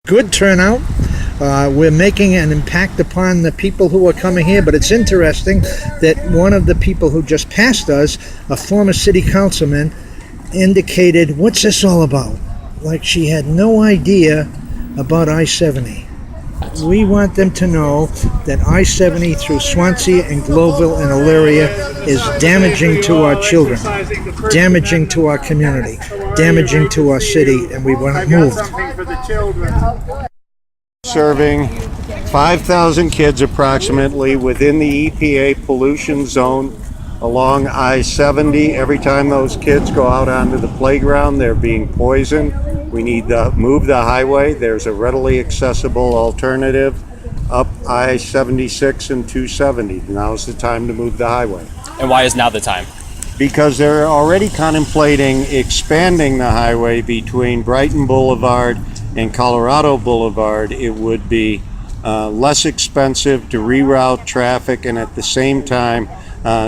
Good turnout. We're making an impact upon the people who are coming here, but it's interesting that one of the people who just passed us, a former city councilman, indicated, "What's this all about?" Like she had no idea about I-70. We want them to know that I-70 through Swansea and Globeville and Elyria is damaging to our children, damaging to our community, damaging to our city, and we want it moved. Serving 5,000 kids approximately within the EPA pollution zone along I-70. Every time those kids go out onto the playground, they're being poisoned. We need to move the highway. There's a readily accessible alternative up I-76 and 270. Now's the time to move the highway. And why is now the time? Because they're already contemplating expanding the highway between Brighton Boulevard and Colorado Boulevard. It would be less expensive to reroute traffic and at the same time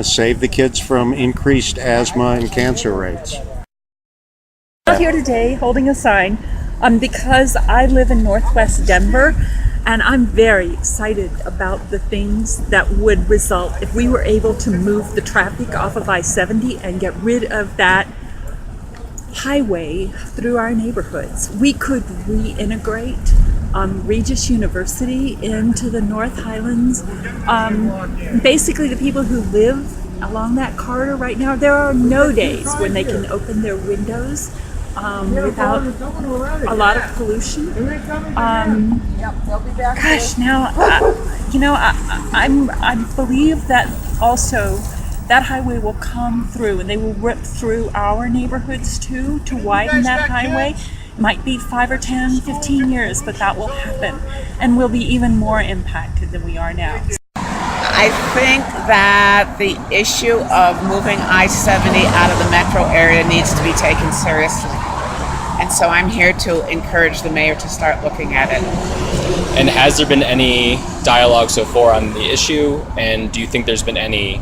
save the kids from increased asthma and cancer rates. I'm here today holding a sign because I live in Northwest Denver, and I'm very excited about the things that would result if we were able to move the traffic off of I-70 and get rid of that highway through our neighborhoods. We could reintegrate Regis University into the North Highlands. Basically, the people who live along that corridor right now, there are no days when they can open their windows without a lot of pollution. Gosh, now, I believe that also that highway will come through, and they will rip through our neighborhoods too to widen that highway. It might be 5 or 10, 15 years, but that will happen, and we'll be even more impacted than we are now. I think that the issue of moving I-70 out of the metro area needs to be taken seriously. And so I'm here to encourage the mayor to start looking at it. And has there been any dialogue so far on the issue? And do you think there's been any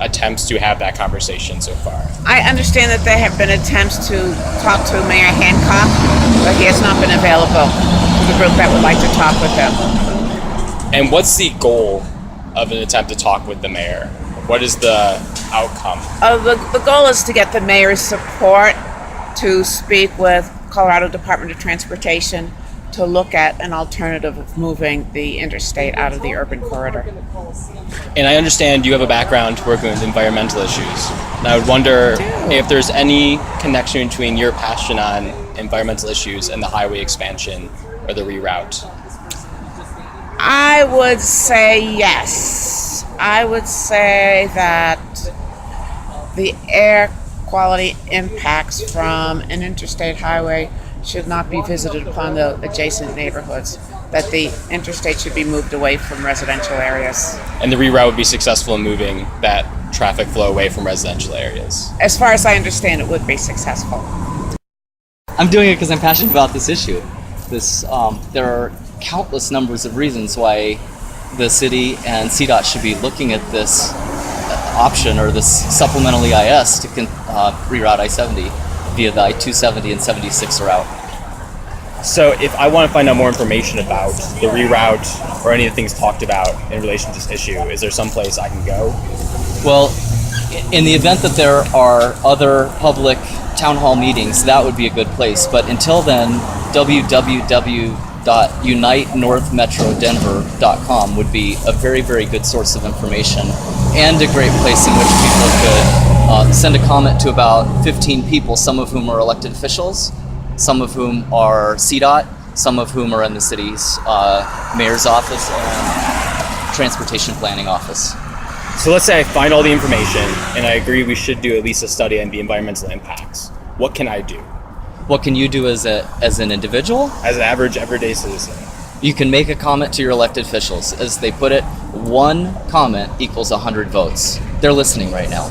attempts to have that conversation so far? I understand that there have been attempts to talk to Mayor Hancock, but he has not been available to the group that would like to talk with him. And what's the goal of an attempt to talk with the mayor? What is the outcome? The goal is to get the mayor's support to speak with Colorado Department of Transportation to look at an alternative of moving the interstate out of the urban corridor. And I understand you have a background working with environmental issues. And I would wonder if there's any connection between your passion on environmental issues and the highway expansion or the reroute. I would say yes. I would say that the air quality impacts from an interstate highway should not be visited upon the adjacent neighborhoods, that the interstate should be moved away from residential areas. And the reroute would be successful in moving that traffic flow away from residential areas. As far as I understand, it would be successful. I'm doing it because I'm passionate about this issue. There are countless numbers of reasons why the city and CDOT should be looking at this option or this supplemental EIS to reroute I-70 via the I-270 and 76 route. So if I want to find out more information about the reroute or any of the things talked about in relation to this issue, is there some place I can go? Well, in the event that there are other public town hall meetings, that would be a good place. But until then, www.unitenorthmetrodenver.com would be a very, very good source of information and a great place in which people could send a comment to about 15 people, some of whom are elected officials, some of whom are CDOT, some of whom are in the city's mayor's office and transportation planning office. So let's say I find all the information and I agree we should do at least a study on the environmental impacts. What can I do? What can you do as an individual? As an average everyday citizen. You can make a comment to your elected officials. As they put it, one comment equals 100 votes. They're listening right now.